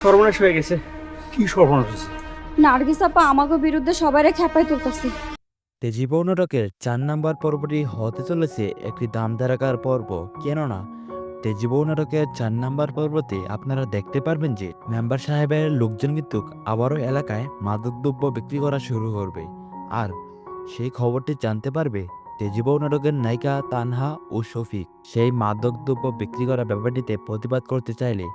সর্বনাশ হয়ে গেছে। কি সর্বনাশ হয়েছে? নার্গিস আপা আমাকে বিরুদ্ধে সবাইরে খেপাই তুলতেছে। তেজিবৌ নাটকের 4 নাম্বার পর্বটি হতে চলেছে একটি দামধারাকার পর্ব। কেননা তেজিবৌ নাটকের 4 নাম্বার পর্বতে আপনারা দেখতে পারবেন যে মেম্বার সাহেবের লোকজন কিন্তু আবারও এলাকায় মাদকদ্রব্য বিক্রি করা শুরু করবে। আর সেই খবরটি জানতে পারবে তেজিবৌ নাটকের নায়িকা তানহা ও শফিক। সেই মাদকদ্রব্য বিক্রি করা ব্যাপারটিতে প্রতিবাদ করতে চাইলে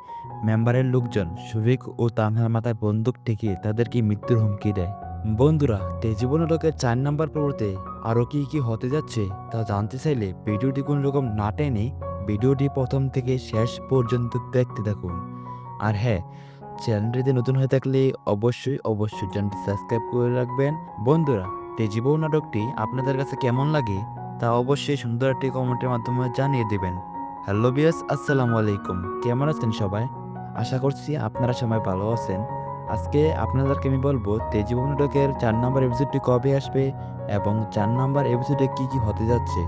মেম্বারের লোকজন শফিক ও তানহার মাথায় বন্দুক ঠেকিয়ে তাদেরকে মৃত্যুর হুমকি দেয়। বন্ধুরা, তেজিবৌ নাটকের 4 নাম্বার পর্বতে আরও কি কি হতে যাচ্ছে তা জানতে চাইলে ভিডিওটি কোন রকম না টেনে ভিডিওটি প্রথম থেকে শেষ পর্যন্ত দেখতে থাকুন। আর হ্যাঁ, চ্যানেলটিতে নতুন হয়ে থাকলে অবশ্যই চ্যানেলটি সাবস্ক্রাইব করে রাখবেন। বন্ধুরা, তেজিবৌ নাটকটি আপনাদের কাছে কেমন লাগে তা অবশ্যই সুন্দর একটি কমেন্টের মাধ্যমে জানিয়ে দেবেন। হ্যালো বিয়াস, আসসালামু আলাইকুম। কেমন আছেন সবাই? আশা করছি আপনারা সবাই ভালো আছেন। আজকে আপনাদেরকে আমি বলবো তেজিবৌ নাটকের 4 নম্বর এপিসোডটি কবে আসবে এবং 4 নম্বর এপিসোডে কি কি হতে যাচ্ছে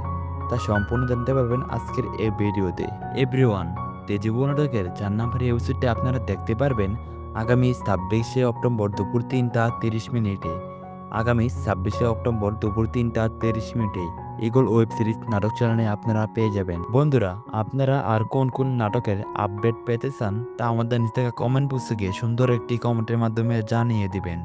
তা সম্পূর্ণ জানতে পারবেন আজকের এই ভিডিওতে। এভরিওয়ান, তেজিবৌ নাটকের 4 নম্বর এপিসোডটি আপনারা দেখতে পারবেন আগামী 26শে অক্টোবর দুপুর 3টা 30 মিনিটে। আগামী 26শে অক্টোবর দুপুর 3টা 30 মিনিটে ইগল ওয়েব সিরিজ নাটক চ্যানেলে আপনারা পেয়ে যাবেন। বন্ধুরা, আপনারা আর কোন কোন নাটকের আপডেট পেতে চান তা আমাদের নিচ থেকে কমেন্ট বক্সে গিয়ে সুন্দর একটি কমেন্টের মাধ্যমে জানিয়ে দিবেন।